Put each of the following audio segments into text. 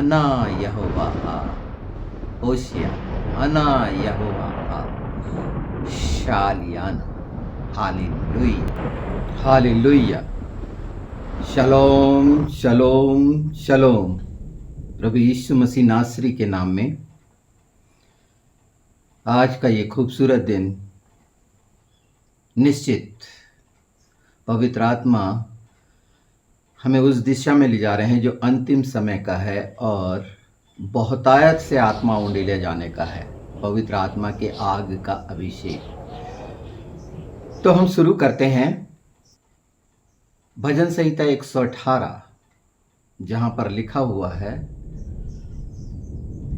अना यहोवा ओशिया अना यहोवा शालियाना। Hallelujah hallelujah. शलोम शलोम शलोम। प्रभु यीशु मसीह नासरी के नाम में आज का ये खूबसूरत दिन निश्चित पवित्र आत्मा हमें उस दिशा में ले जा रहे हैं जो अंतिम समय का है और बहुतायत से आत्माओं ले जाने का है, पवित्र आत्मा के आग का अभिषेक। तो हम शुरू करते हैं भजन संहिता 118 जहां पर लिखा हुआ है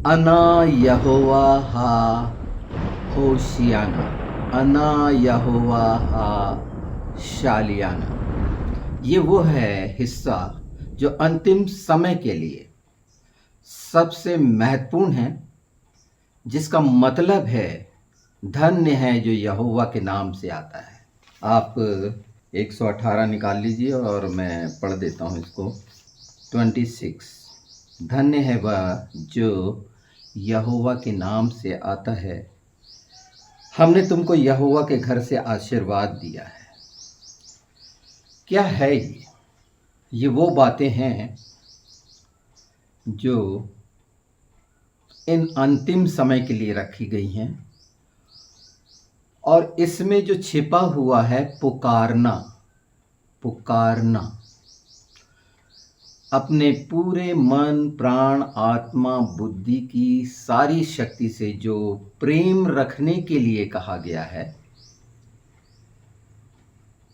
अना यहोवा हा होशियाना अना यहोवा हा शालियाना। ये वो है हिस्सा जो अंतिम समय के लिए सबसे महत्वपूर्ण है, जिसका मतलब है धन्य है जो यहोवा के नाम से आता है। आप 118 निकाल लीजिए और मैं पढ़ देता हूँ इसको। 26 धन्य है वह जो यहोवा के नाम से आता है, हमने तुमको यहोवा के घर से आशीर्वाद दिया है। क्या है ये वो बातें हैं जो इन अंतिम समय के लिए रखी गई हैं और इसमें जो छिपा हुआ है पुकारना, पुकारना अपने पूरे मन प्राण आत्मा बुद्धि की सारी शक्ति से जो प्रेम रखने के लिए कहा गया है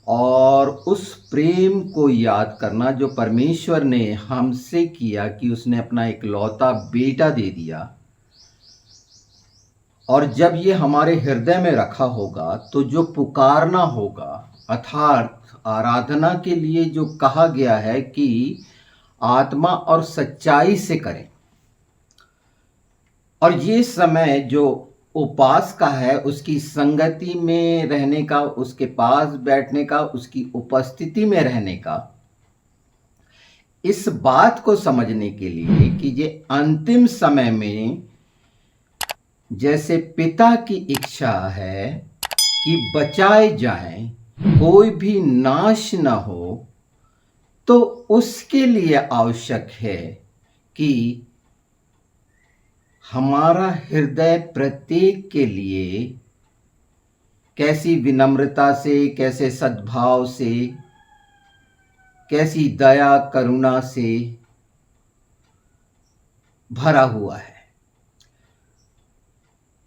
और उस प्रेम को याद करना जो परमेश्वर ने हमसे किया कि उसने अपना इकलौता बेटा दे दिया। और जब ये हमारे हृदय में रखा होगा तो जो पुकारना होगा अर्थात आराधना के लिए जो कहा गया है कि आत्मा और सच्चाई से करें। और ये समय जो उपास का है, उसकी संगति में रहने का, उसके पास बैठने का, उसकी उपस्थिति में रहने का, इस बात को समझने के लिए कि ये अंतिम समय में जैसे पिता की इच्छा है कि बचाए जाएं, कोई भी नाश न हो, तो उसके लिए आवश्यक है कि हमारा हृदय प्रत्येक के लिए कैसी विनम्रता से, कैसे सद्भाव से, कैसी दया करुणा से भरा हुआ है।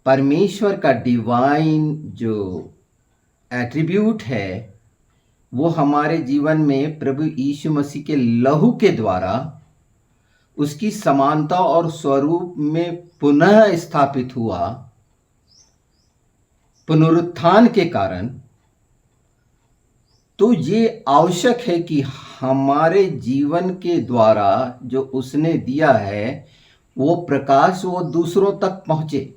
परमेश्वर का डिवाइन जो एट्रीब्यूट है वो हमारे जीवन में प्रभु यीशु मसीह के लहू के द्वारा उसकी समानता और स्वरूप में पुनः स्थापित हुआ, पुनरुत्थान के कारण। तो ये आवश्यक है कि हमारे जीवन के द्वारा जो उसने दिया है वो प्रकाश वो दूसरों तक पहुंचे।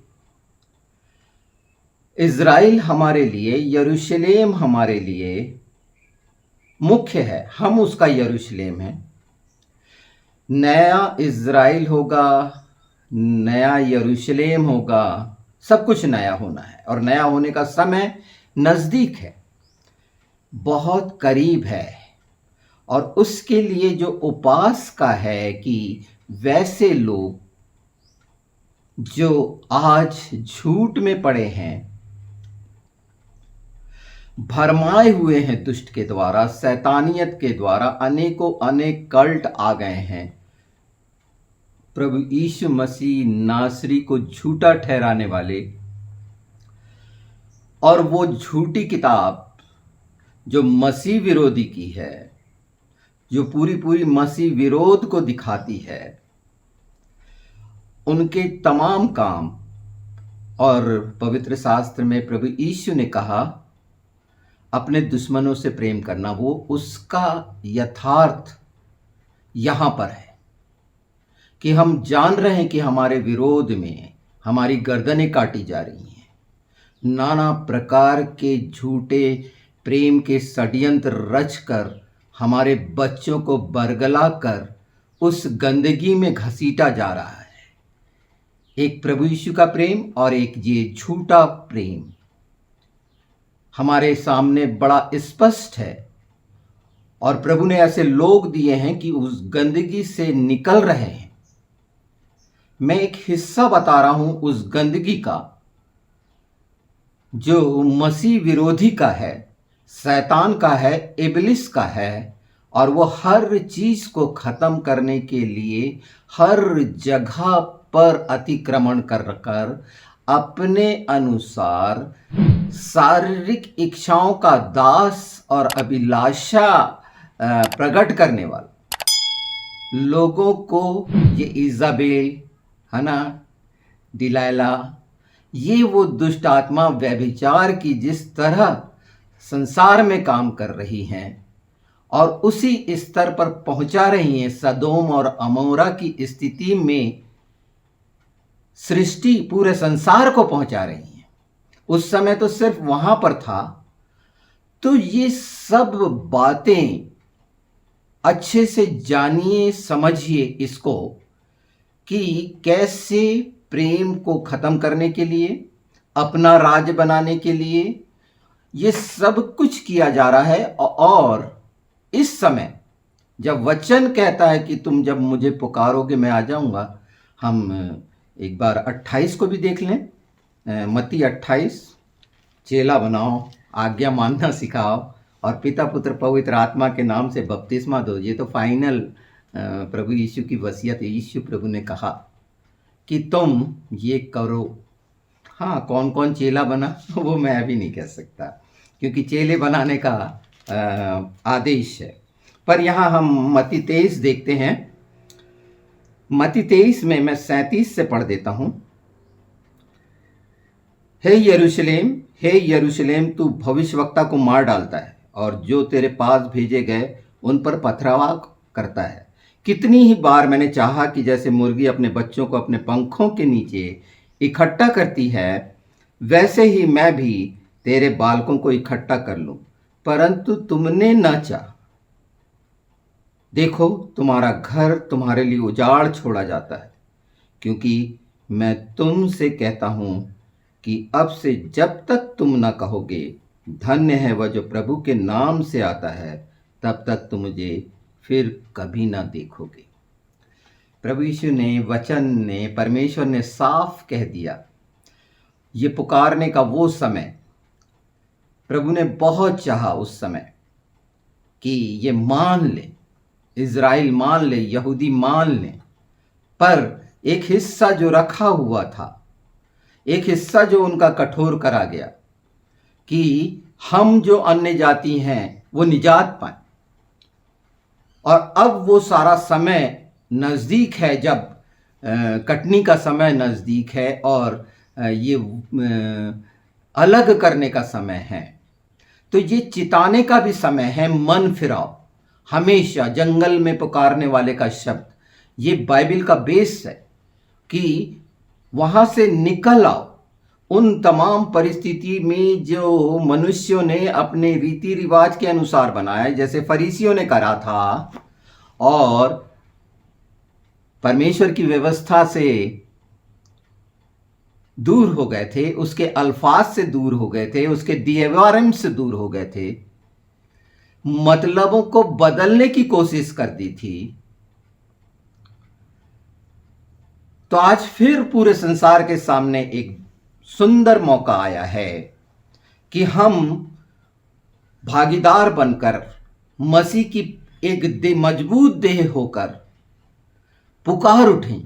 इज़राइल हमारे लिए, यरूशलेम हमारे लिए मुख्य है, हम उसका यरूशलेम है। नया इज़राइल होगा, नया यरूशलेम होगा, सब कुछ नया होना है और नया होने का समय नज़दीक है, बहुत करीब है। और उसके लिए जो उपास का है कि वैसे लोग जो आज झूठ में पड़े हैं, भरमाए हुए हैं दुष्ट के द्वारा, शैतानियत के द्वारा, अनेकों अनेक कल्ट आ गए हैं, प्रभु यीशु मसीह नासरी को झूठा ठहराने वाले और वो झूठी किताब जो मसीह विरोधी की है, जो पूरी पूरी मसीह विरोध को दिखाती है, उनके तमाम काम। और पवित्र शास्त्र में प्रभु यीशु ने कहा अपने दुश्मनों से प्रेम करना, वो उसका यथार्थ यहाँ पर है कि हम जान रहे हैं कि हमारे विरोध में हमारी गर्दनें काटी जा रही हैं, नाना प्रकार के झूठे प्रेम के षड्यंत्र रचकर हमारे बच्चों को बरगला कर उस गंदगी में घसीटा जा रहा है। एक प्रभु यीशु का प्रेम और एक ये झूठा प्रेम हमारे सामने बड़ा स्पष्ट है, और प्रभु ने ऐसे लोग दिए हैं कि उस गंदगी से निकल रहे हैं। मैं एक हिस्सा बता रहा हूं उस गंदगी का जो मसीह विरोधी का है, शैतान का है, इब्लिस का है, और वो हर चीज को खत्म करने के लिए हर जगह पर अतिक्रमण कर अपने अनुसार शारीरिक इच्छाओं का दास और अभिलाषा प्रकट करने वाला लोगों को, ये इजाबेल है ना, डिलाइला, ये वो दुष्ट आत्मा व्यभिचार की जिस तरह संसार में काम कर रही हैं और उसी स्तर पर पहुंचा रही हैं, सदोम और अमोरा की स्थिति में सृष्टि पूरे संसार को पहुंचा रही हैं। उस समय तो सिर्फ वहां पर था। तो ये सब बातें अच्छे से जानिए, समझिए इसको कि कैसे प्रेम को खत्म करने के लिए, अपना राज बनाने के लिए ये सब कुछ किया जा रहा है। और इस समय जब वचन कहता है कि तुम जब मुझे पुकारोगे मैं आ जाऊंगा, हम एक बार 28 को भी देख लें। मत्ती 28, चेला बनाओ, आज्ञा मानना सिखाओ और पिता पुत्र पवित्र आत्मा के नाम से बपतिस्मा दो। ये तो फाइनल प्रभु यीशु की वसीयत है। यीशु प्रभु ने कहा कि तुम ये करो। हाँ, कौन कौन चेला बना वो मैं अभी नहीं कह सकता, क्योंकि चेले बनाने का आदेश है। पर यहाँ हम मत्ती 23 देखते हैं। मत्ती 23 में मैं 37 से पढ़ देता हूँ। हे यरूशलेम, तू भविष्यवक्ता को मार डालता है और जो तेरे पास भेजे गए उन पर पथरावा करता है। कितनी ही बार मैंने चाहा कि जैसे मुर्गी अपने बच्चों को अपने पंखों के नीचे इकट्ठा करती है, वैसे ही मैं भी तेरे बालकों को इकट्ठा कर लूं, परंतु तुमने न चाहा। देखो, तुम्हारा घर तुम्हारे लिए उजाड़ छोड़ा जाता है, क्योंकि मैं तुमसे कहता हूं कि अब से जब तक तुम न कहोगे धन्य है वह जो प्रभु के नाम से आता है, तब तक तुम मुझे फिर कभी ना देखोगे। प्रभु यीशु ने, वचन ने, परमेश्वर ने साफ कह दिया। ये पुकारने का वो समय प्रभु ने बहुत चाहा उस समय कि ये मान ले, इज़राइल मान ले, यहूदी मान ले। पर एक हिस्सा जो रखा हुआ था, एक हिस्सा जो उनका कठोर करा गया कि हम जो अन्य जाति हैं वो निजात पाएं। और अब वो सारा समय नज़दीक है, जब कटनी का समय नज़दीक है और ये अलग करने का समय है। तो ये चिताने का भी समय है। मन फिराओ, हमेशा जंगल में पुकारने वाले का शब्द, ये बाइबल का बेस है कि वहाँ से निकल आओ उन तमाम परिस्थिति में जो मनुष्यों ने अपने रीति रिवाज के अनुसार बनाया, जैसे फरीसियों ने करा था और परमेश्वर की व्यवस्था से दूर हो गए थे, उसके अल्फाज से दूर हो गए थे, उसके दियवारम से दूर हो गए थे, मतलबों को बदलने की कोशिश कर दी थी। तो आज फिर पूरे संसार के सामने एक सुंदर मौका आया है कि हम भागीदार बनकर मसीह की एक मजबूत देह होकर पुकार उठें।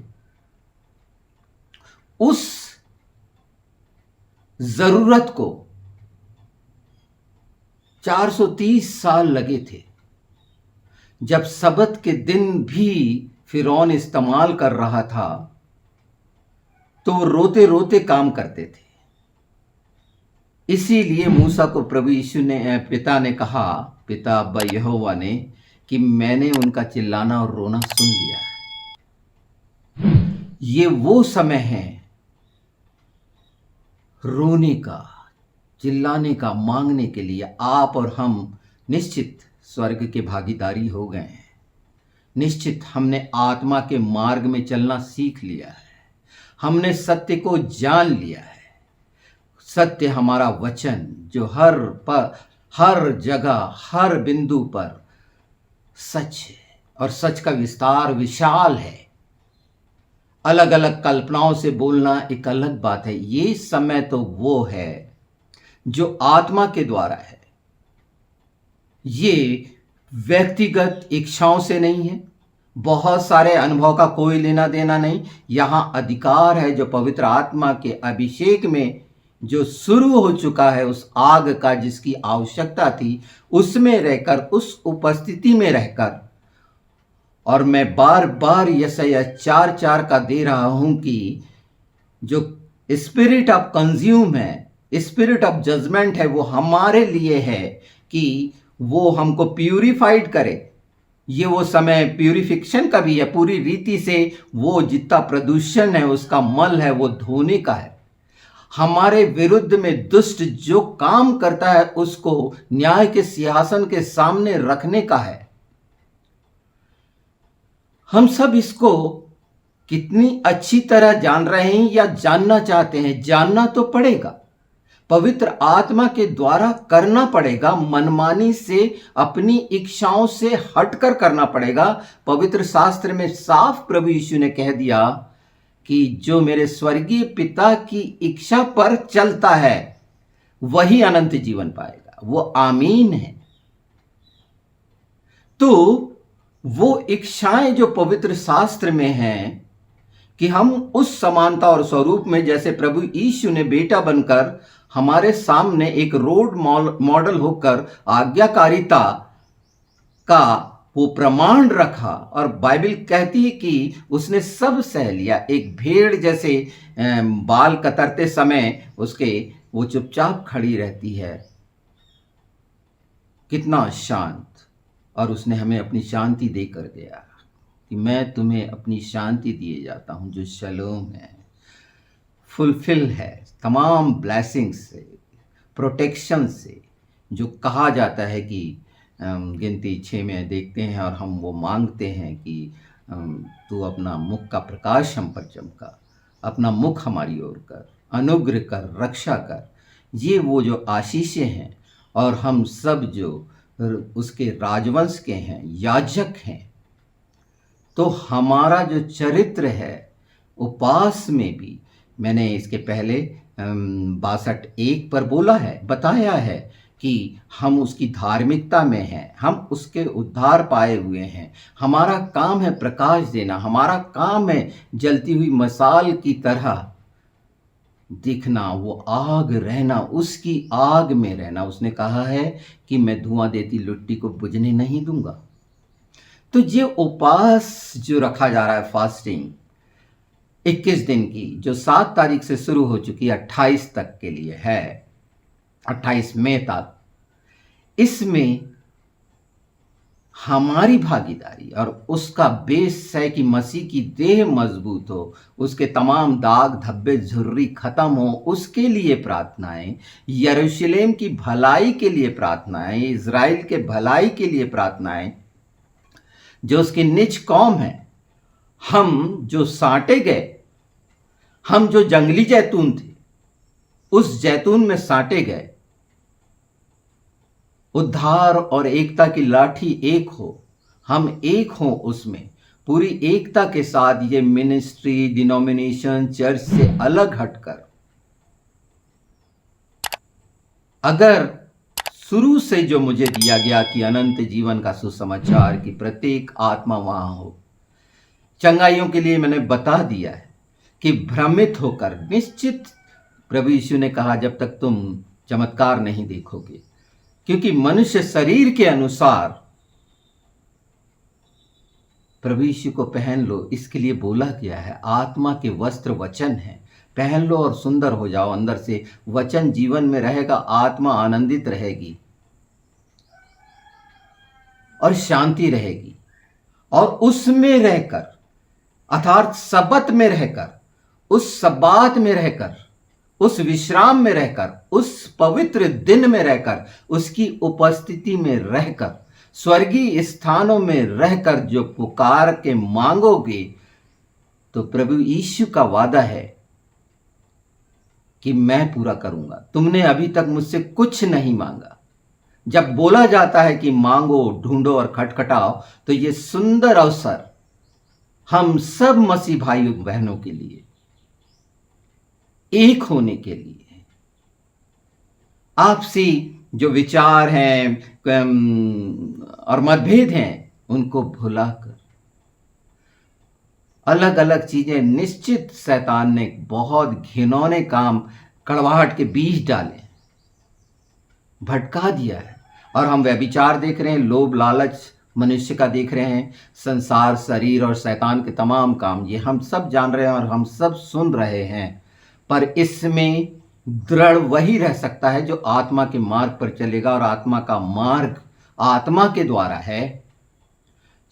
उस जरूरत को 430 साल लगे थे, जब सबत के दिन भी फिरौन इस्तेमाल कर रहा था, तो वो रोते रोते काम करते थे। इसीलिए मूसा को प्रभु यीशु ने, पिता ने कहा, पिता अब्बा यहोवा ने, कि मैंने उनका चिल्लाना और रोना सुन लिया है। ये वो समय है रोने का, चिल्लाने का, मांगने के लिए। आप और हम निश्चित स्वर्ग के भागीदारी हो गए हैं, निश्चित हमने आत्मा के मार्ग में चलना सीख लिया है। हमने सत्य को जान लिया है। सत्य हमारा वचन जो हर जगह हर बिंदु पर सच है, और सच का विस्तार विशाल है। अलग अलग कल्पनाओं से बोलना एक अलग बात है। ये समय तो वो है जो आत्मा के द्वारा है। ये व्यक्तिगत इच्छाओं से नहीं है, बहुत सारे अनुभव का कोई लेना देना नहीं। यहां अधिकार है जो पवित्र आत्मा के अभिषेक में जो शुरू हो चुका है, उस आग का जिसकी आवश्यकता थी, उसमें रहकर, उस उपस्थिति में रहकर। और मैं बार बार यशायाह 4:4 का दे रहा हूं कि जो स्पिरिट ऑफ कंज्यूम है, स्पिरिट ऑफ जजमेंट है, वो हमारे लिए है कि वो हमको प्यूरिफाइड करे। ये वो समय प्यूरिफिकेशन का भी है। पूरी रीति से वो जितना प्रदूषण है, उसका मल है, वो धोने का है। हमारे विरुद्ध में दुष्ट जो काम करता है, उसको न्याय के सिंहासन के सामने रखने का है। हम सब इसको कितनी अच्छी तरह जान रहे हैं या जानना चाहते हैं? जानना तो पड़ेगा। पवित्र आत्मा के द्वारा करना पड़ेगा। मनमानी से, अपनी इच्छाओं से हटकर करना पड़ेगा। पवित्र शास्त्र में साफ प्रभु यीशु ने कह दिया कि जो मेरे स्वर्गीय पिता की इच्छा पर चलता है वही अनंत जीवन पाएगा। वो आमीन है। तो वो इच्छाएं जो पवित्र शास्त्र में हैं कि हम उस समानता और स्वरूप में, जैसे प्रभु यीशु ने बेटा बनकर हमारे सामने एक रोड मॉडल होकर आज्ञाकारिता का वो प्रमाण रखा। और बाइबल कहती है कि उसने सब सह लिया। एक भेड़ जैसे बाल कतरते समय उसके वो चुपचाप खड़ी रहती है, कितना शांत। और उसने हमें अपनी शांति देकर गया कि मैं तुम्हें अपनी शांति दिए जाता हूं, जो शलोम है, फुलफिल है तमाम ब्लेसिंग्स से, प्रोटेक्शन से। जो कहा जाता है कि गिनती 6 में देखते हैं और हम वो मांगते हैं कि तू अपना मुख का प्रकाश हम पर चमका, अपना मुख हमारी ओर कर, अनुग्रह कर, रक्षा कर। ये वो जो आशीषें हैं। और हम सब जो उसके राजवंश के हैं, याजक हैं, तो हमारा जो चरित्र है, उपवास में भी मैंने इसके पहले 62:1 पर बोला है, बताया है कि हम उसकी धार्मिकता में हैं, हम उसके उद्धार पाए हुए हैं। हमारा काम है प्रकाश देना, हमारा काम है जलती हुई मसाल की तरह दिखना, वो आग रहना, उसकी आग में रहना। उसने कहा है कि मैं धुआं देती लुट्टी को बुझने नहीं दूंगा। तो ये उपवास जो रखा जा रहा है, फास्टिंग 21 दिन की, जो 7 तारीख से शुरू हो चुकी है, 28 तक के लिए है, 28 मई तक। इसमें हमारी भागीदारी और उसका बेस है कि मसीह की देह मजबूत हो, उसके तमाम दाग धब्बे झुर्री खत्म हो, उसके लिए प्रार्थनाएं, यरूशलेम की भलाई के लिए प्रार्थनाएं, इज़राइल के भलाई के लिए प्रार्थनाएं, जो उसकी निज कौम है। हम जो साटे गए, हम जो जंगली जैतून थे, उस जैतून में साटे गए। उद्धार और एकता की लाठी एक हो, हम एक हो उसमें, पूरी एकता के साथ। ये मिनिस्ट्री, डिनोमिनेशन, चर्च से अलग हटकर, अगर शुरू से जो मुझे दिया गया कि अनंत जीवन का सुसमाचार, कि प्रत्येक आत्मा वहां हो, चंगाइयों के लिए मैंने बता दिया है कि भ्रमित होकर, निश्चित प्रभु यीशु ने कहा जब तक तुम चमत्कार नहीं देखोगे, क्योंकि मनुष्य शरीर के अनुसार प्रभु यीशु को पहन लो, इसके लिए बोला गया है। आत्मा के वस्त्र वचन है, पहन लो और सुंदर हो जाओ अंदर से। वचन जीवन में रहेगा, आत्मा आनंदित रहेगी और शांति रहेगी। और उसमें रहकर, अर्थात सबत में रहकर, उस सब्बात में रहकर, उस विश्राम में रहकर, उस पवित्र दिन में रहकर, उसकी उपस्थिति में रहकर स्वर्गीय स्थानों में रहकर जो पुकार के मांगोगे, तो प्रभु यीशु का वादा है कि मैं पूरा करूंगा। तुमने अभी तक मुझसे कुछ नहीं मांगा। जब बोला जाता है कि मांगो, ढूंढो और खटखटाओ, तो ये सुंदर अवसर हम सब मसीह भाइयों बहनों के लिए एक होने के लिए है। आपसी जो विचार हैं और मतभेद हैं, उनको भुलाकर अलग अलग चीजें, निश्चित शैतान ने बहुत घिनौने काम, कड़वाहट के बीज डाले, भटका दिया है। और हम व्यभिचार देख रहे हैं, लोभ लालच मनुष्य का देख रहे हैं, संसार, शरीर और शैतान के तमाम काम, ये हम सब जान रहे हैं और हम सब सुन रहे हैं। पर इसमें दृढ़ वही रह सकता है जो आत्मा के मार्ग पर चलेगा, और आत्मा का मार्ग आत्मा के द्वारा है,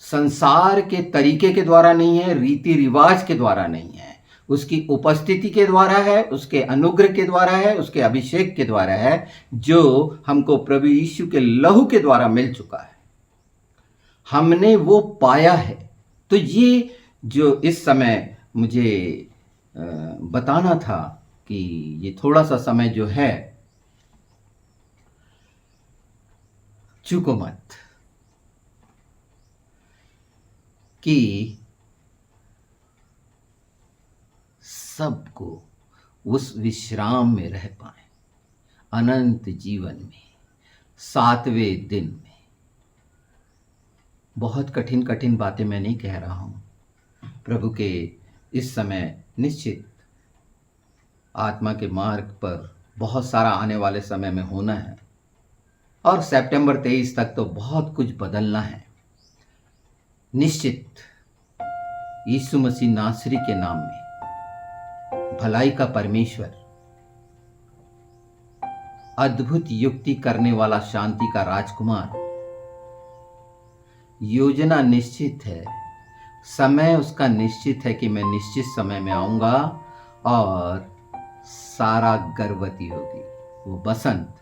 संसार के तरीके के द्वारा नहीं है, रीति रिवाज के द्वारा नहीं है, उसकी उपस्थिति के द्वारा है, उसके अनुग्रह के द्वारा है, उसके अभिषेक के द्वारा है, जो हमको प्रभु यीशु के लहू के द्वारा मिल चुका है। हमने वो पाया है। तो ये जो इस समय मुझे बताना था कि ये थोड़ा सा समय जो है, चूको मत कि सबको उस विश्राम में रह पाए, अनंत जीवन में, 7वें दिन में। बहुत कठिन कठिन बातें मैं नहीं कह रहा हूं। प्रभु के इस समय निश्चित आत्मा के मार्ग पर बहुत सारा आने वाले समय में होना है, और सितंबर 23 तक तो बहुत कुछ बदलना है। निश्चित यीशु मसीह नासरी के नाम में भलाई का परमेश्वर, अद्भुत युक्ति करने वाला, शांति का राजकुमार, योजना निश्चित है, समय उसका निश्चित है कि मैं निश्चित समय में आऊंगा और सारा गर्भवती होगी, वो बसंत,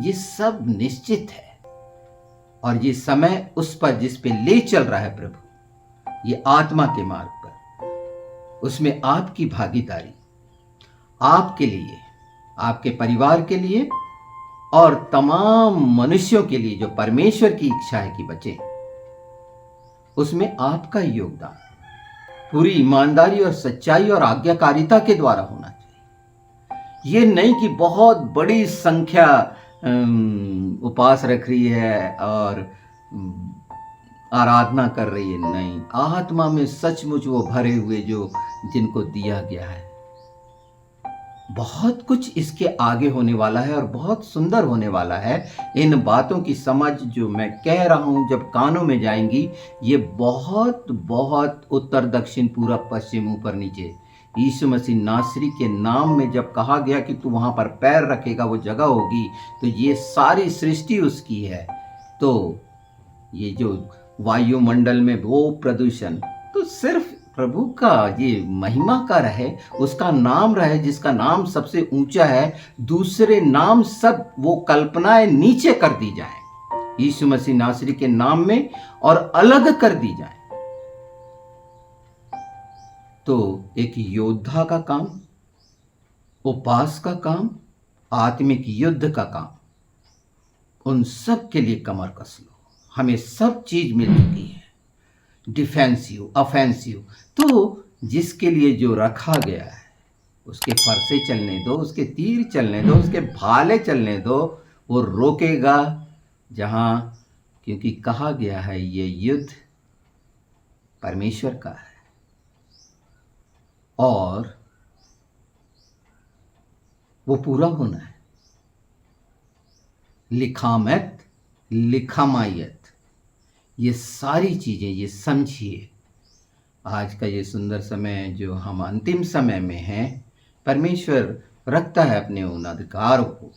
ये सब निश्चित है। और ये समय उस पर जिस पे ले चल रहा है प्रभु, ये आत्मा के मार्ग पर, उसमें आपकी भागीदारी, आपके लिए, आपके परिवार के लिए और तमाम मनुष्यों के लिए जो परमेश्वर की इच्छा है कि बचे, उसमें आपका योगदान पूरी ईमानदारी और सच्चाई और आज्ञाकारिता के द्वारा होना चाहिए। ये नहीं कि बहुत बड़ी संख्या उपवास रख रही है और आराधना कर रही है, नहीं, आत्मा में सचमुच वो भरे हुए जो जिनको दिया गया है। बहुत कुछ इसके आगे होने वाला है और बहुत सुंदर होने वाला है। इन बातों की समझ जो मैं कह रहा हूं जब कानों में जाएंगी, ये बहुत बहुत उत्तर दक्षिण पूरब पश्चिम ऊपर नीचे, यीशु मसीह नासरी के नाम में जब कहा गया कि तू वहां पर पैर रखेगा वो जगह होगी, तो ये सारी सृष्टि उसकी है। तो ये जो वायुमंडल में वो प्रदूषण, तो सिर्फ प्रभु का ये महिमा का रहे, उसका नाम रहे, जिसका नाम सबसे ऊंचा है। दूसरे नाम सब वो कल्पनाएं नीचे कर दी जाए यीशु मसीह नासरी के नाम में, और अलग कर दी जाए। तो एक योद्धा का काम, उपवास का काम, आत्मिक युद्ध का काम, उन सब के लिए कमर कस लो। हमें सब चीज मिल चुकी है, डिफेंसिव, ऑफेंसिव। तो जिसके लिए जो रखा गया है, उसके फरसे चलने दो, उसके तीर चलने दो, उसके भाले चलने दो, वो रोकेगा जहां, क्योंकि कहा गया है ये युद्ध परमेश्वर का है और वो पूरा होना है। लिखामत, लिखामायत, ये सारी चीजें, ये समझिए। आज का ये सुंदर समय जो हम अंतिम समय में हैं, परमेश्वर रखता है अपने उन अधिकारों को।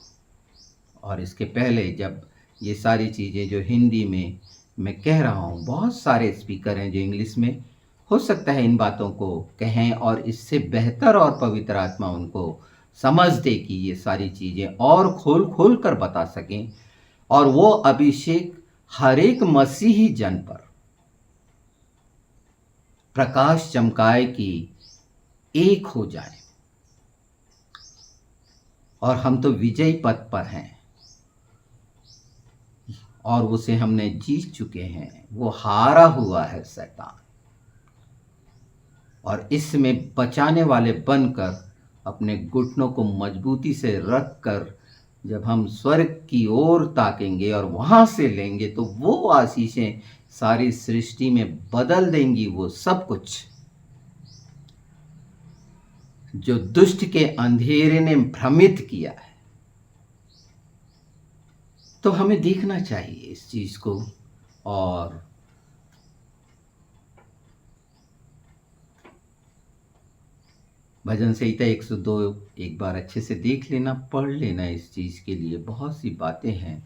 और इसके पहले जब ये सारी चीज़ें जो हिंदी में मैं कह रहा हूँ, बहुत सारे स्पीकर हैं जो इंग्लिश में, हो सकता है इन बातों को कहें और इससे बेहतर और पवित्र आत्मा उनको समझ दे कि ये सारी चीज़ें और खोल खोल कर बता सकें, और वो अभिषेक हर एक मसीही जन पर प्रकाश चमकाए कि एक हो जाए, और हम तो विजयी पथ पर हैं और उसे हमने जीत चुके हैं। वो हारा हुआ है शैतान, और इसमें बचाने वाले बनकर अपने घुटनों को मजबूती से रखकर जब हम स्वर्ग की ओर ताकेंगे और वहां से लेंगे, तो वो आशीषें सारी सृष्टि में बदल देंगी वो सब कुछ जो दुष्ट के अंधेरे ने भ्रमित किया है। तो हमें देखना चाहिए इस चीज को, और भजन संहिता 102 एक बार अच्छे से देख लेना, पढ़ लेना। इस चीज़ के लिए बहुत सी बातें हैं।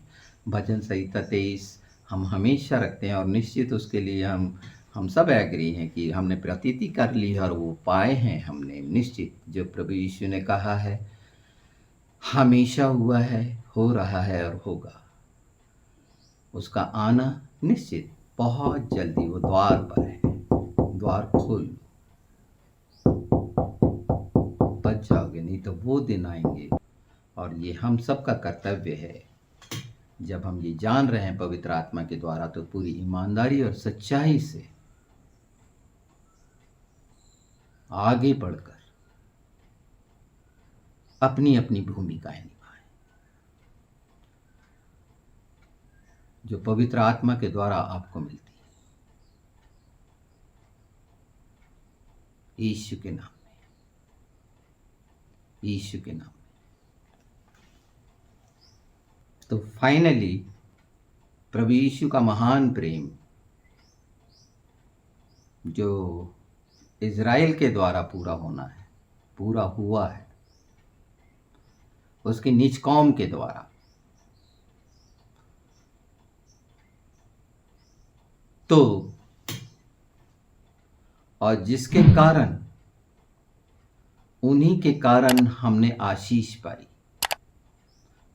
भजन संहिता 23 हम हमेशा रखते हैं, और निश्चित उसके लिए हम सब एग्री हैं कि हमने प्रतीति कर ली है और वो पाए हैं हमने निश्चित। जो प्रभु यीशु ने कहा है हमेशा हुआ है, हो रहा है और होगा। उसका आना निश्चित बहुत जल्दी, वो द्वार पर है। द्वार खोल, बच जाओगे, नहीं तो वो दिन आएंगे। और ये हम सब का कर्तव्य है, जब हम ये जान रहे हैं पवित्र आत्मा के द्वारा, तो पूरी ईमानदारी और सच्चाई से आगे बढ़कर अपनी अपनी भूमिकाएं निभाएं, जो पवित्र आत्मा के द्वारा आपको मिलती है, यीशु के नाम में, यीशु के नाम में। तो फाइनली प्रभु यीशु का महान प्रेम जो इज़राइल के द्वारा पूरा होना है, पूरा हुआ है उसकी निज कौम के द्वारा। तो और जिसके कारण, उन्हीं के कारण हमने आशीष पाई,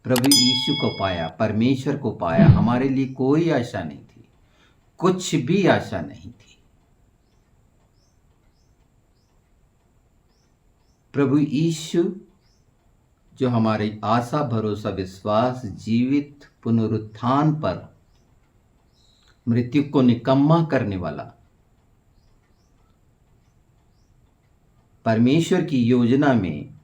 प्रभु यीशु को पाया, परमेश्वर को पाया। हमारे लिए कोई आशा नहीं थी, कुछ भी आशा नहीं थी। प्रभु यीशु जो हमारी आशा, भरोसा, विश्वास, जीवित पुनरुत्थान पर मृत्यु को निकम्मा करने वाला परमेश्वर की योजना में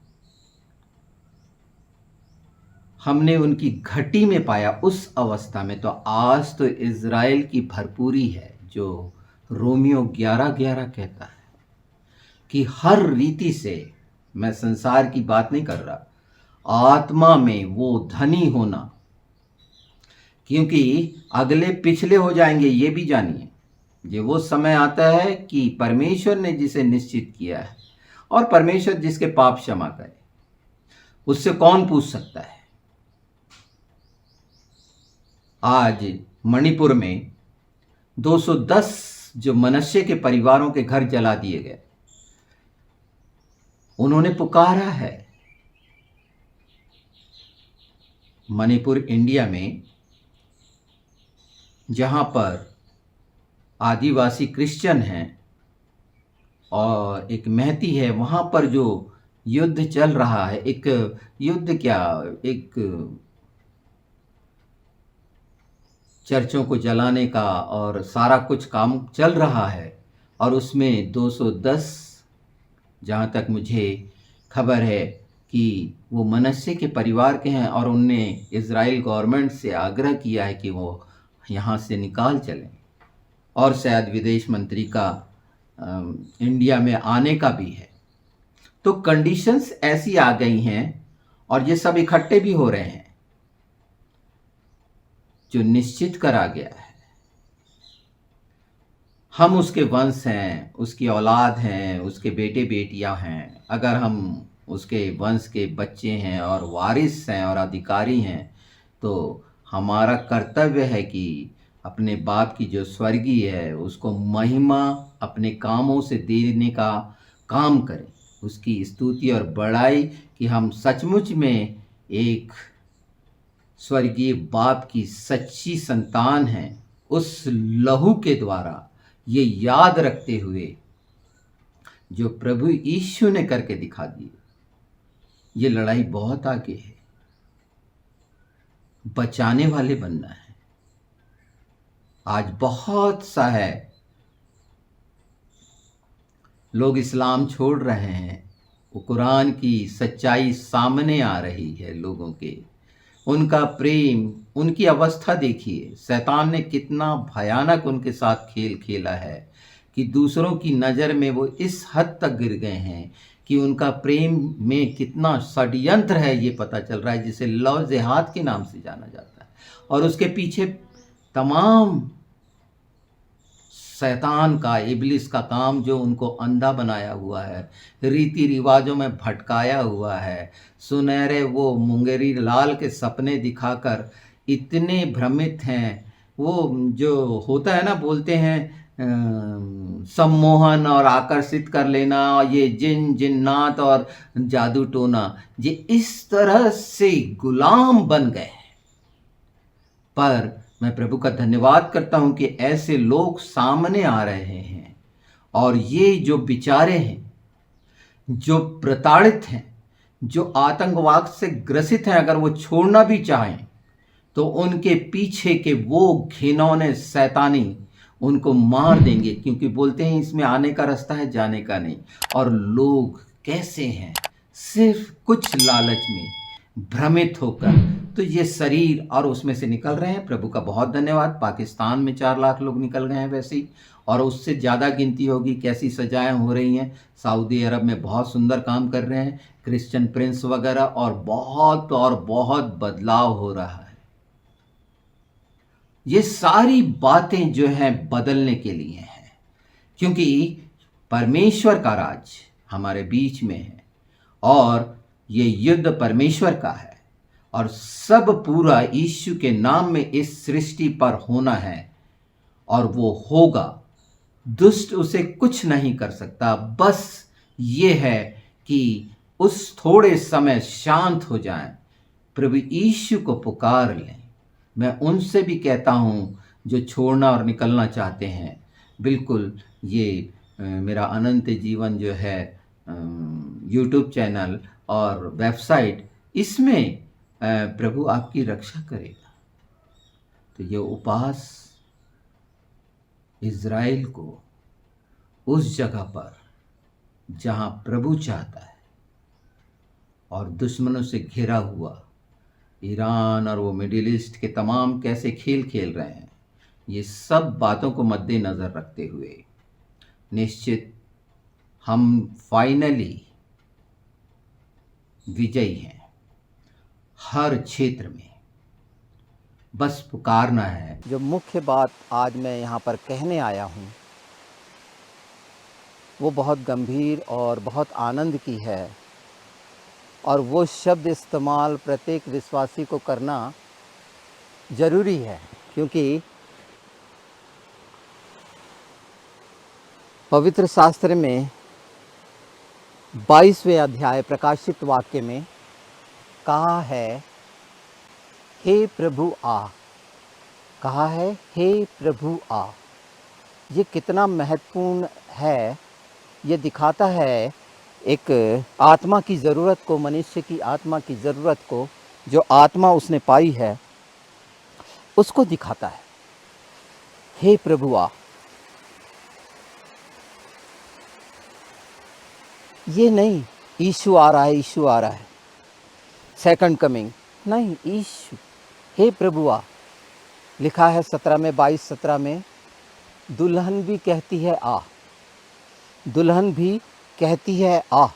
हमने उनकी घटी में पाया उस अवस्था में। तो आज तो इज़राइल की भरपूरी है, जो रोमियो 11:11 कहता है कि हर रीति से, मैं संसार की बात नहीं कर रहा, आत्मा में वो धनी होना, क्योंकि अगले पिछले हो जाएंगे, ये भी जानिए। ये वो समय आता है कि परमेश्वर ने जिसे निश्चित किया है, और परमेश्वर जिसके पाप क्षमा करे, उससे कौन पूछ सकता है। आज मणिपुर में 210 जो मनुष्य के परिवारों के घर जला दिए गए, उन्होंने पुकारा है। मणिपुर इंडिया में, जहां पर आदिवासी क्रिश्चियन हैं और एक महती है, वहां पर जो युद्ध चल रहा है, एक युद्ध क्या, एक चर्चों को जलाने का और सारा कुछ काम चल रहा है, और उसमें 210, जहाँ तक मुझे खबर है कि वो मनश्शे के परिवार के हैं, और उनने इज़राइल गवर्नमेंट से आग्रह किया है कि वो यहाँ से निकाल चलें, और शायद विदेश मंत्री का इंडिया में आने का भी है। तो कंडीशंस ऐसी आ गई हैं, और ये सब इकट्ठे भी हो रहे हैं, जो निश्चित करा गया है। हम उसके वंश हैं, उसकी औलाद हैं, उसके बेटे बेटियां हैं। अगर हम उसके वंश के बच्चे हैं और वारिस हैं और अधिकारी हैं, तो हमारा कर्तव्य है कि अपने बाप की जो स्वर्गीय है उसको महिमा अपने कामों से देने का काम करें, उसकी स्तुति और बड़ाई, कि हम सचमुच में एक स्वर्गीय बाप की सच्ची संतान हैं, उस लहू के द्वारा ये याद रखते हुए जो प्रभु यीशु ने करके दिखा दिए। ये लड़ाई बहुत आगे है, बचाने वाले बनना है। आज बहुत सा है, लोग इस्लाम छोड़ रहे हैं, वो कुरान की सच्चाई सामने आ रही है लोगों के, उनका प्रेम, उनकी अवस्था देखिए। शैतान ने कितना भयानक उनके साथ खेल खेला है कि दूसरों की नज़र में वो इस हद तक गिर गए हैं कि उनका प्रेम में कितना षड्यंत्र है ये पता चल रहा है, जिसे लव जिहाद के नाम से जाना जाता है। और उसके पीछे तमाम शैतान का, इब्लिस का काम जो उनको अंधा बनाया हुआ है, रीति रिवाजों में भटकाया हुआ है, सुनहरे वो मुंगेरी लाल के सपने दिखाकर इतने भ्रमित हैं। वो जो होता है ना, बोलते हैं सम्मोहन और आकर्षित कर लेना, ये जिन जिन्नात और जादू टोना, ये इस तरह से गुलाम बन गए। पर मैं प्रभु का धन्यवाद करता हूं कि ऐसे लोग सामने आ रहे हैं, और ये जो बेचारे हैं, जो प्रताड़ित हैं, जो आतंकवाद से ग्रसित हैं, अगर वो छोड़ना भी चाहें तो उनके पीछे के वो घिनौने शैतानी उनको मार देंगे, क्योंकि बोलते हैं इसमें आने का रास्ता है, जाने का नहीं। और लोग कैसे हैं, सिर्फ कुछ लालच में भ्रमित होकर तो ये शरीर और उसमें से निकल रहे हैं। प्रभु का बहुत धन्यवाद। पाकिस्तान में 4 लाख लोग निकल गए हैं वैसे ही, और उससे ज़्यादा गिनती होगी। कैसी सजाएं हो रही हैं। सऊदी अरब में बहुत सुंदर काम कर रहे हैं क्रिश्चियन प्रिंस वगैरह, और बहुत बदलाव हो रहा है। ये सारी बातें जो हैं बदलने के लिए हैं, क्योंकि परमेश्वर का राज हमारे बीच में है, और ये युद्ध परमेश्वर का है, और सब पूरा यीशु के नाम में इस सृष्टि पर होना है, और वो होगा। दुष्ट उसे कुछ नहीं कर सकता। बस ये है कि उस थोड़े समय शांत हो जाएं, प्रभु यीशु को पुकार लें। मैं उनसे भी कहता हूँ जो छोड़ना और निकलना चाहते हैं, बिल्कुल ये मेरा अनंत जीवन जो है यूट्यूब चैनल और वेबसाइट, इसमें प्रभु आपकी रक्षा करेगा। तो ये उपवास इज़राइल को उस जगह पर जहाँ प्रभु चाहता है, और दुश्मनों से घिरा हुआ ईरान और वो मिडिल ईस्ट के तमाम कैसे खेल खेल रहे हैं, ये सब बातों को मद्देनज़र रखते हुए निश्चित हम फाइनली विजयी हैं हर क्षेत्र में। बस पुकारना है। जो मुख्य बात आज मैं यहाँ पर कहने आया हूँ वो बहुत गंभीर और बहुत आनंद की है, और वो शब्द इस्तेमाल प्रत्येक विश्वासी को करना ज़रूरी है, क्योंकि पवित्र शास्त्र में 22वें अध्याय प्रकाशित वाक्य में कहा है, हे प्रभु आ। कहा है, हे प्रभु आ। ये कितना महत्वपूर्ण है। ये दिखाता है एक आत्मा की ज़रूरत को, मनुष्य की आत्मा की ज़रूरत को, जो आत्मा उसने पाई है उसको दिखाता है। हे प्रभु आ। ये नहीं यीशु आ रहा है, यीशु आ रहा है, सेकंड कमिंग नहीं, यीशु। हे प्रभु आ। लिखा है 17 में 22-17 में, दुल्हन भी कहती है आ, दुल्हन भी कहती है आ।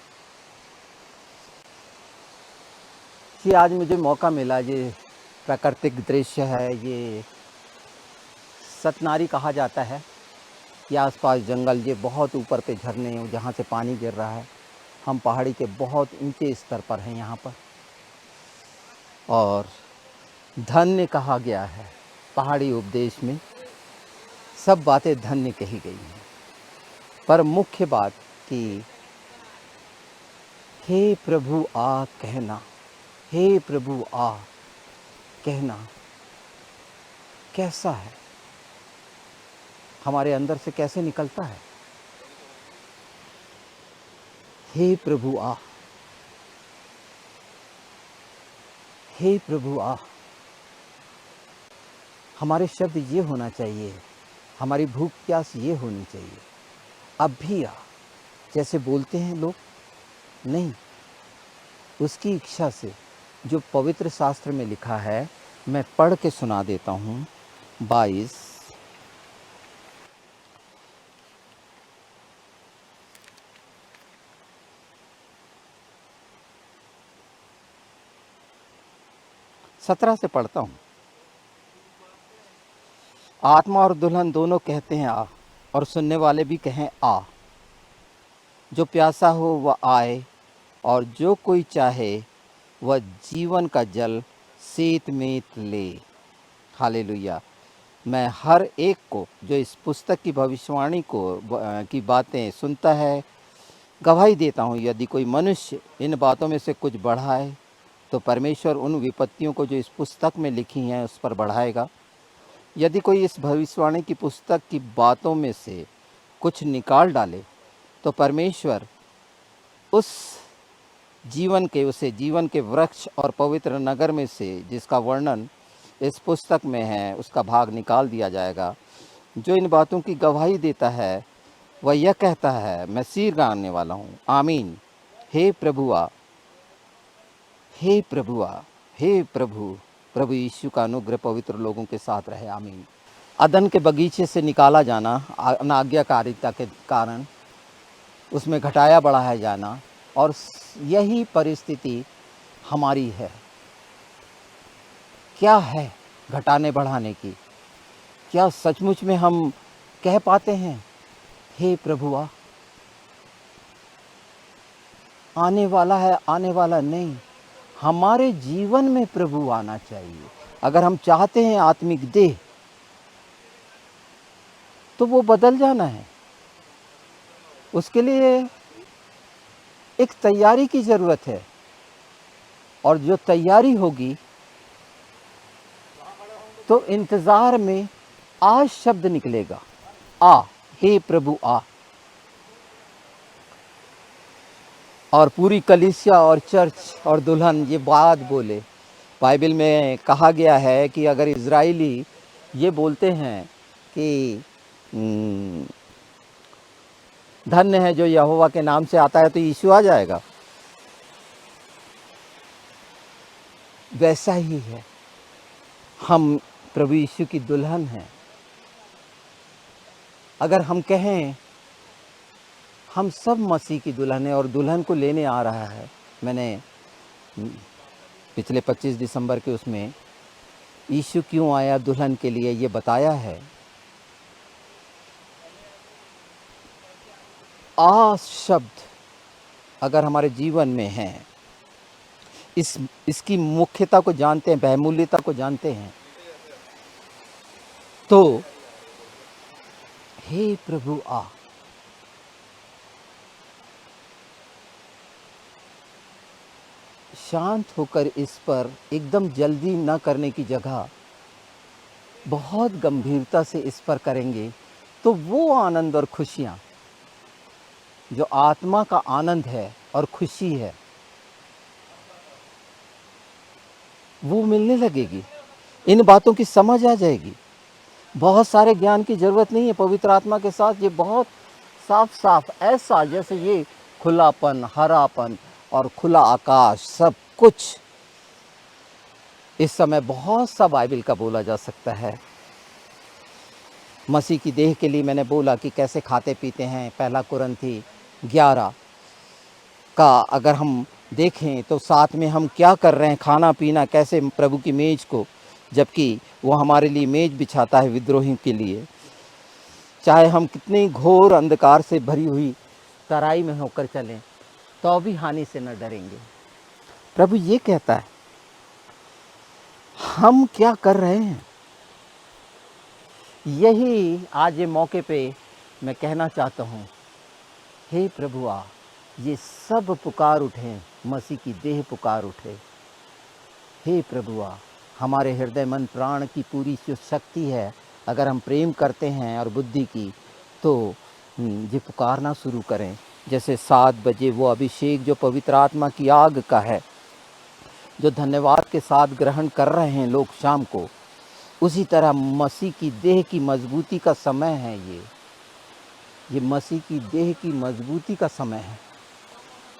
ये आज मुझे मौका मिला, ये प्राकृतिक दृश्य है, ये सतनारी कहा जाता है। ये आसपास जंगल, ये बहुत ऊपर पे झरने जहाँ से पानी गिर रहा है। हम पहाड़ी के बहुत ऊंचे स्तर पर हैं यहाँ पर, और धन्य कहा गया है। पहाड़ी उपदेश में सब बातें धन्य कही गई हैं, पर मुख्य बात कि हे प्रभु आ कहना, हे प्रभु आ। कहना कैसा है, हमारे अंदर से कैसे निकलता है। हे प्रभु आ, हे प्रभु आ। हमारे शब्द ये होना चाहिए, हमारी भूख प्यास ये होनी चाहिए, अब भी आ। जैसे बोलते हैं लोग, नहीं, उसकी इच्छा से जो पवित्र शास्त्र में लिखा है, मैं पढ़ के सुना देता हूँ। 22 17 से पढ़ता हूँ। आत्मा और दुल्हन दोनों कहते हैं आ, और सुनने वाले भी कहें आ। जो प्यासा हो वह आए, और जो कोई चाहे वह जीवन का जल सेत में ले। हालेलुया। मैं हर एक को जो इस पुस्तक की भविष्यवाणी की बातें सुनता है गवाही देता हूँ, यदि कोई मनुष्य इन बातों में से कुछ बढ़ाए तो परमेश्वर उन विपत्तियों को जो इस पुस्तक में लिखी हैं उस पर बढ़ाएगा। यदि कोई इस भविष्यवाणी की पुस्तक की बातों में से कुछ निकाल डाले तो परमेश्वर उसे जीवन के वृक्ष और पवित्र नगर में से जिसका वर्णन इस पुस्तक में है उसका भाग निकाल दिया जाएगा। जो इन बातों की गवाही देता है वह यह कहता है, मैं सिर गाड़ने वाला हूँ। आमीन। हे प्रभु आ, हे प्रभु आ, हे प्रभु। प्रभु यीशु का अनुग्रह पवित्र लोगों के साथ रहे। आमीन। अदन के बगीचे से निकाला जाना, अनाज्ञाकारिता के कारण उसमें घटाया बढ़ाया जाना, और यही परिस्थिति हमारी है। क्या है घटाने बढ़ाने की? क्या सचमुच में हम कह पाते हैं, हे प्रभु आ? आने वाला है, आने वाला नहीं। हमारे जीवन में प्रभु आना चाहिए। अगर हम चाहते हैं आत्मिक देह, तो वो बदल जाना है। उसके लिए एक तैयारी की ज़रूरत है, और जो तैयारी होगी तो इंतज़ार में आ शब्द निकलेगा। आ, हे प्रभु आ। और पूरी कलीसिया और चर्च और दुल्हन ये बात बोले। बाइबल में कहा गया है कि अगर इज़राइली ये बोलते हैं कि धन्य है जो यहोवा के नाम से आता है, तो यीशु आ जाएगा। वैसा ही है, हम प्रभु यीशु की दुल्हन हैं। अगर हम कहें हम सब मसीह की दुल्हन है और दुल्हन को लेने आ रहा है। मैंने पिछले 25 दिसंबर के उसमें यीशु क्यों आया दुल्हन के लिए ये बताया है। आ शब्द अगर हमारे जीवन में है, इसकी मुख्यता को जानते हैं, बहुमूल्यता को जानते हैं, तो हे प्रभु आ। शांत होकर इस पर एकदम जल्दी न करने की जगह बहुत गंभीरता से इस पर करेंगे तो वो आनंद और खुशियाँ जो आत्मा का आनंद है और खुशी है वो मिलने लगेगी। इन बातों की समझ आ जाएगी। बहुत सारे ज्ञान की ज़रूरत नहीं है। पवित्र आत्मा के साथ ये बहुत साफ साफ, ऐसा जैसे ये खुलापन, हरापन और खुला आकाश, सब कुछ इस समय बहुत सा बाइबल का बोला जा सकता है। मसीह की देह के लिए मैंने बोला कि कैसे खाते पीते हैं। 1 कुरिन्थी 11 का अगर हम देखें तो साथ में हम क्या कर रहे हैं, खाना पीना कैसे प्रभु की मेज़ को, जबकि वो हमारे लिए मेज़ बिछाता है विद्रोहियों के लिए। चाहे हम कितनी घोर अंधकार से भरी हुई तराई में होकर चलें तो भी हानि से न डरेंगे। प्रभु ये कहता है, हम क्या कर रहे हैं। यही आज ये मौके पे मैं कहना चाहता हूँ, हे प्रभु आ। ये सब पुकार उठे, मसीह की देह पुकार उठे, हे प्रभु आ। हमारे हृदय मन प्राण की पूरी जो शक्ति है, अगर हम प्रेम करते हैं और बुद्धि की, तो ये पुकारना शुरू करें। जैसे 7 बजे वो अभिषेक जो पवित्र आत्मा की आग का है, जो धन्यवाद के साथ ग्रहण कर रहे हैं लोग शाम को, उसी तरह मसीह की देह की मजबूती का समय है ये मसीह की देह की मजबूती का समय है।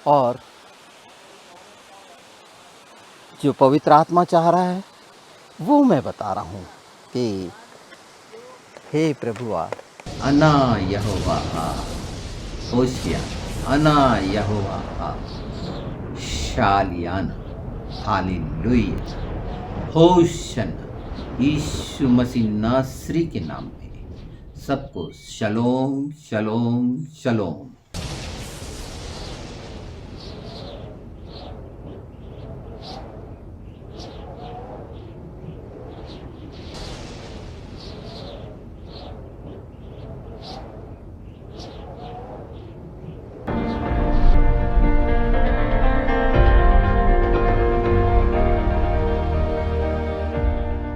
और जो पवित्र आत्मा चाह रहा है वो मैं बता रहा हूँ कि हे प्रभु आ, अना यहोवा होशिया, अना यहोवा शालियाना, हालेलुया, होशन्ना। यीशु मसीह नासरी के नाम में सबको शलोम शलोम शलोम।